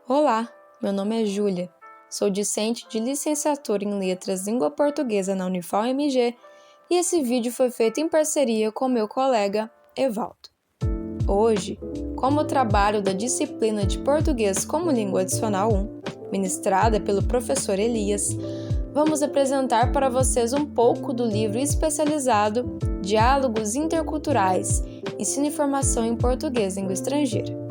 Olá, meu nome é Júlia, sou discente de licenciatura em Letras Língua Portuguesa na Unifal-MG e esse vídeo foi feito em parceria com meu colega Evaldo. Hoje, como trabalho da disciplina de Português como Língua Adicional 1, ministrada pelo professor Elias, vamos apresentar para vocês um pouco do livro especializado Diálogos Interculturais, Ensino e Formação em Português Língua Estrangeira.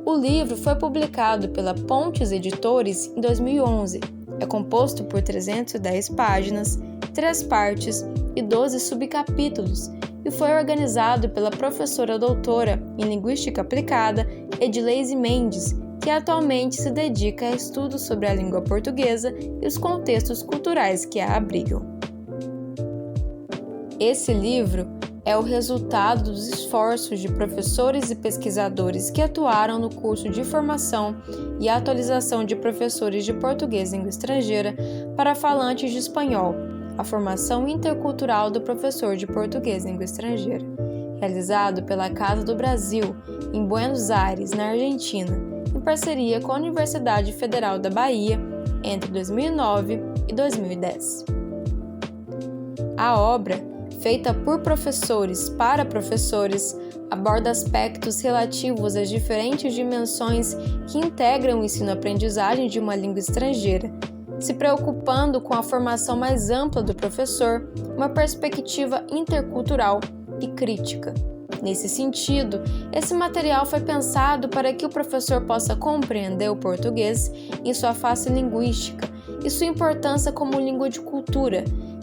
O livro foi publicado pela Pontes Editores em 2011. É composto por 310 páginas, 3 partes e 12 subcapítulos e foi organizado pela professora doutora em Linguística Aplicada Edileise Mendes, que atualmente se dedica a estudos sobre a língua portuguesa e os contextos culturais que a abrigam. Esse livro é o resultado dos esforços de professores e pesquisadores que atuaram no curso de formação e atualização de professores de português língua estrangeira para falantes de espanhol, a formação intercultural do professor de português língua estrangeira, realizado pela Casa do Brasil, em Buenos Aires, na Argentina, em parceria com a Universidade Federal da Bahia, entre 2009 e 2010. A obra, feita por professores para professores, aborda aspectos relativos às diferentes dimensões que integram o ensino-aprendizagem de uma língua estrangeira, se preocupando com a formação mais ampla do professor, uma perspectiva intercultural e crítica. Nesse sentido, esse material foi pensado para que o professor possa compreender o português em sua face linguística e sua importância como língua de cultura,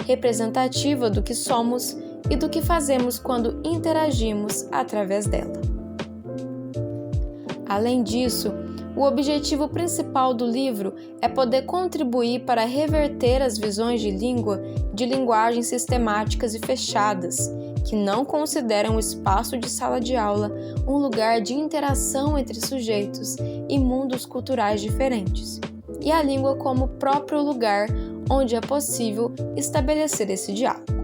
representativa do que somos e do que fazemos quando interagimos através dela. Além disso, o objetivo principal do livro é poder contribuir para reverter as visões de língua de linguagens sistemáticas e fechadas, que não consideram o espaço de sala de aula um lugar de interação entre sujeitos e mundos culturais diferentes, e a língua como próprio lugar onde é possível estabelecer esse diálogo.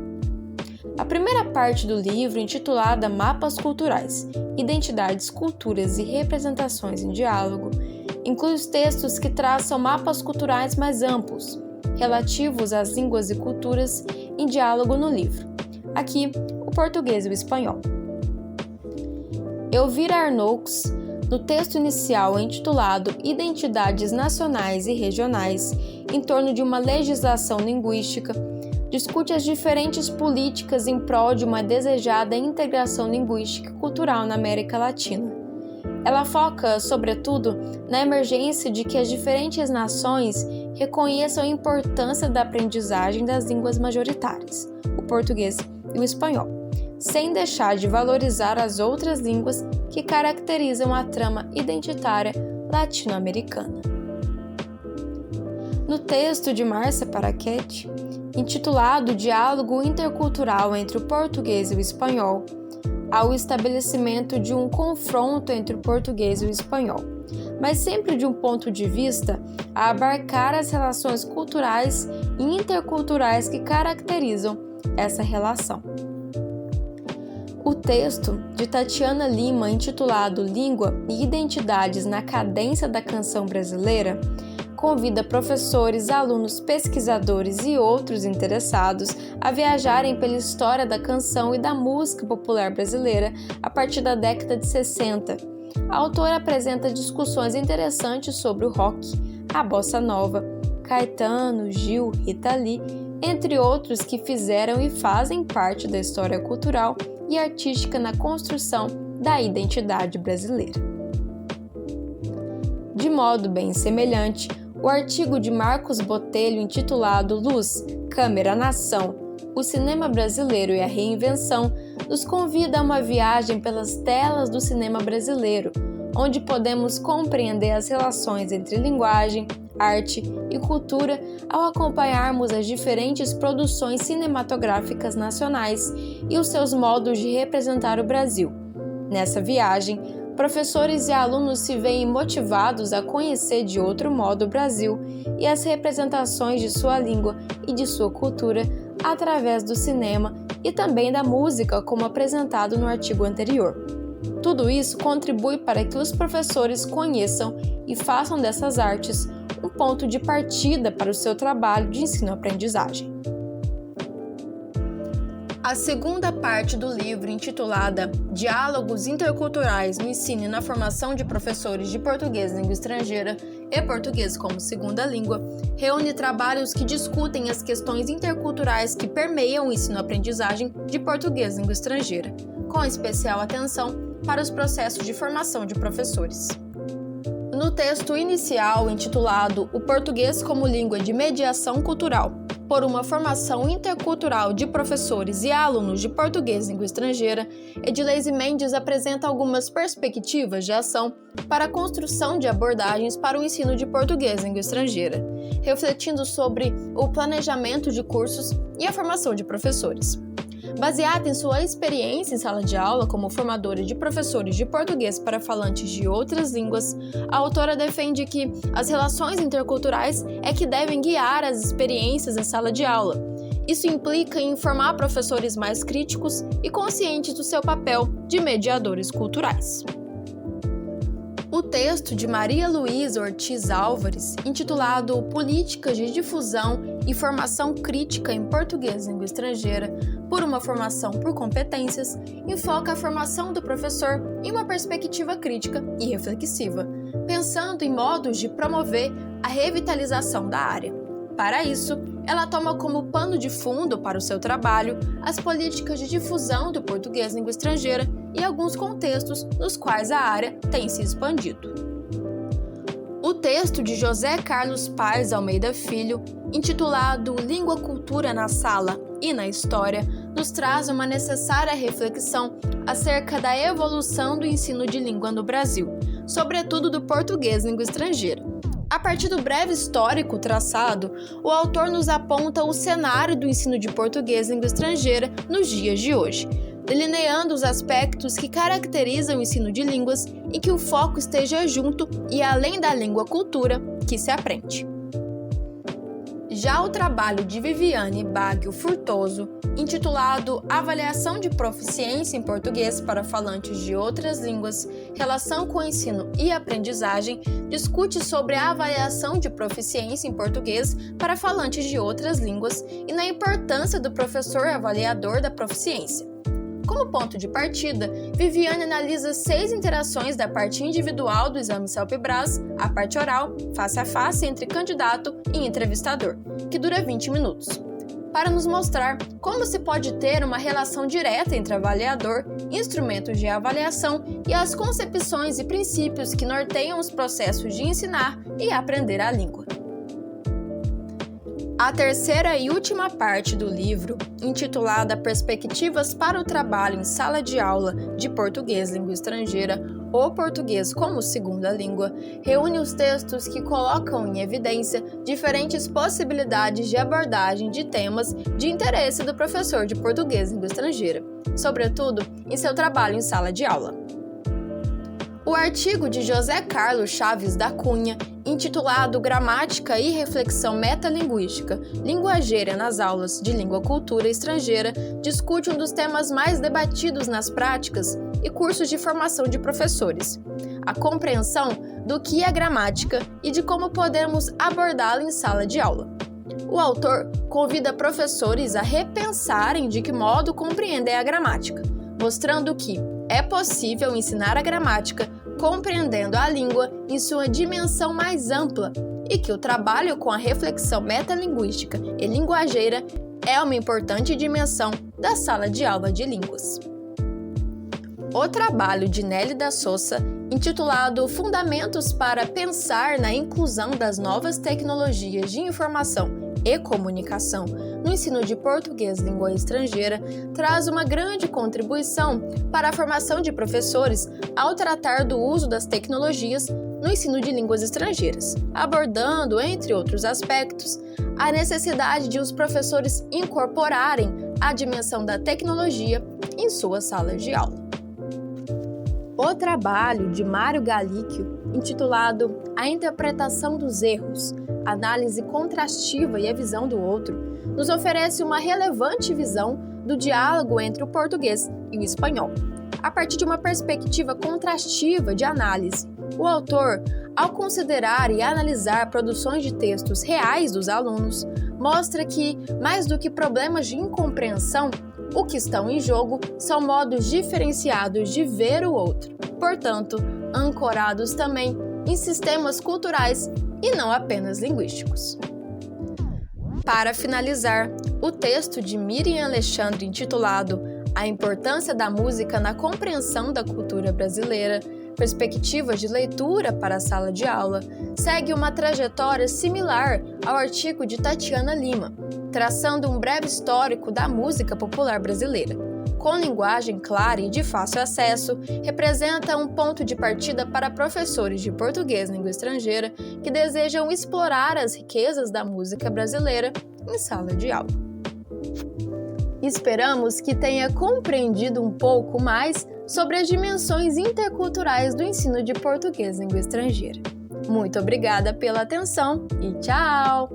A primeira parte do livro, intitulada Mapas Culturais, Identidades, Culturas e Representações em Diálogo, inclui os textos que traçam mapas culturais mais amplos, relativos às línguas e culturas em diálogo no livro. Aqui, o português e o espanhol. Elvira Arnoux, no texto inicial intitulado Identidades Nacionais e Regionais, em torno de uma legislação linguística, discute as diferentes políticas em prol de uma desejada integração linguística e cultural na América Latina. Ela foca, sobretudo, na emergência de que as diferentes nações reconheçam a importância da aprendizagem das línguas majoritárias, o português e o espanhol, sem deixar de valorizar as outras línguas que caracterizam a trama identitária latino-americana. No texto de Márcia Parachetti, intitulado Diálogo Intercultural entre o Português e o Espanhol, há o estabelecimento de um confronto entre o português e o espanhol, mas sempre de um ponto de vista a abarcar as relações culturais e interculturais que caracterizam essa relação. O texto de Tatiana Lima, intitulado Língua e Identidades na Cadência da Canção Brasileira, convida professores, alunos, pesquisadores e outros interessados a viajarem pela história da canção e da música popular brasileira a partir da década de 60. A autora apresenta discussões interessantes sobre o rock, a bossa nova, Caetano, Gil, Rita Lee, entre outros que fizeram e fazem parte da história cultural e artística na construção da identidade brasileira. De modo bem semelhante, o artigo de Marcos Botelho intitulado Luz, Câmera, Nação, o cinema brasileiro e a reinvenção, nos convida a uma viagem pelas telas do cinema brasileiro, onde podemos compreender as relações entre linguagem, arte e cultura ao acompanharmos as diferentes produções cinematográficas nacionais e os seus modos de representar o Brasil. Nessa viagem, professores e alunos se veem motivados a conhecer de outro modo o Brasil e as representações de sua língua e de sua cultura através do cinema e também da música, como apresentado no artigo anterior. Tudo isso contribui para que os professores conheçam e façam dessas artes um ponto de partida para o seu trabalho de ensino-aprendizagem. A segunda parte do livro, intitulada Diálogos Interculturais no Ensino e na Formação de Professores de Português Língua Estrangeira e Português como Segunda Língua, reúne trabalhos que discutem as questões interculturais que permeiam o ensino-aprendizagem de português língua estrangeira, com especial atenção para os processos de formação de professores. No texto inicial, intitulado O Português como Língua de Mediação Cultural, por uma formação intercultural de professores e alunos de português língua estrangeira, Edileise Mendes apresenta algumas perspectivas de ação para a construção de abordagens para o ensino de português língua estrangeira, refletindo sobre o planejamento de cursos e a formação de professores. Baseada em sua experiência em sala de aula como formadora de professores de português para falantes de outras línguas, a autora defende que as relações interculturais é que devem guiar as experiências em sala de aula. Isso implica em formar professores mais críticos e conscientes do seu papel de mediadores culturais. O texto de Maria Luísa Ortiz Álvares, intitulado Políticas de Difusão e Formação Crítica em Português Língua Estrangeira, por uma formação por competências, enfoca a formação do professor em uma perspectiva crítica e reflexiva, pensando em modos de promover a revitalização da área. Para isso, ela toma como pano de fundo para o seu trabalho as políticas de difusão do português língua estrangeira e alguns contextos nos quais a área tem se expandido. O texto de José Carlos Paes Almeida Filho, intitulado Língua, Cultura na Sala e na História, nos traz uma necessária reflexão acerca da evolução do ensino de língua no Brasil, sobretudo do português língua estrangeira. A partir do breve histórico traçado, o autor nos aponta o cenário do ensino de português língua estrangeira nos dias de hoje, delineando os aspectos que caracterizam o ensino de línguas e que o foco esteja junto e além da língua-cultura que se aprende. Já o trabalho de Viviane Baggio Furtoso, intitulado Avaliação de Proficiência em Português para Falantes de Outras Línguas, Relação com o Ensino e Aprendizagem, discute sobre a avaliação de proficiência em português para falantes de outras línguas e na importância do professor avaliador da proficiência. Como ponto de partida, Viviane analisa 6 interações da parte individual do exame CELPE-BRAS, a parte oral, face a face entre candidato e entrevistador, que dura 20 minutos, para nos mostrar como se pode ter uma relação direta entre avaliador, instrumentos de avaliação e as concepções e princípios que norteiam os processos de ensinar e aprender a língua. A terceira e última parte do livro, intitulada Perspectivas para o Trabalho em Sala de Aula de Português Língua Estrangeira ou Português como Segunda Língua, reúne os textos que colocam em evidência diferentes possibilidades de abordagem de temas de interesse do professor de Português Língua Estrangeira, sobretudo em seu trabalho em sala de aula. O artigo de José Carlos Chaves da Cunha, intitulado Gramática e Reflexão Metalinguística, Linguageira nas Aulas de Língua Cultura Estrangeira, discute um dos temas mais debatidos nas práticas e cursos de formação de professores, a compreensão do que é gramática e de como podemos abordá-la em sala de aula. O autor convida professores a repensarem de que modo compreendem a gramática, mostrando que é possível ensinar a gramática compreendendo a língua em sua dimensão mais ampla e que o trabalho com a reflexão metalinguística e linguageira é uma importante dimensão da sala de aula de línguas. O trabalho de Nelly da Souza, intitulado Fundamentos para Pensar na Inclusão das Novas Tecnologias de Informação e Comunicação no Ensino de Português Língua Estrangeira, traz uma grande contribuição para a formação de professores ao tratar do uso das tecnologias no ensino de línguas estrangeiras, abordando, entre outros aspectos, a necessidade de os professores incorporarem a dimensão da tecnologia em suas salas de aula. O trabalho de Mário Galíquio, intitulado A Interpretação dos Erros, Análise Contrastiva e a Visão do Outro, nos oferece uma relevante visão do diálogo entre o português e o espanhol. A partir de uma perspectiva contrastiva de análise, o autor ao considerar e analisar produções de textos reais dos alunos, mostra que, mais do que problemas de incompreensão, o que estão em jogo são modos diferenciados de ver o outro, portanto, ancorados também em sistemas culturais e não apenas linguísticos. Para finalizar, o texto de Miriam Alexandre intitulado A Importância da Música na Compreensão da Cultura Brasileira, Perspectivas de Leitura para a Sala de Aula, segue uma trajetória similar ao artigo de Tatiana Lima, traçando um breve histórico da música popular brasileira. Com linguagem clara e de fácil acesso, representa um ponto de partida para professores de português língua estrangeira que desejam explorar as riquezas da música brasileira em sala de aula. Esperamos que tenha compreendido um pouco mais sobre as dimensões interculturais do ensino de português língua estrangeira. Muito obrigada pela atenção e tchau!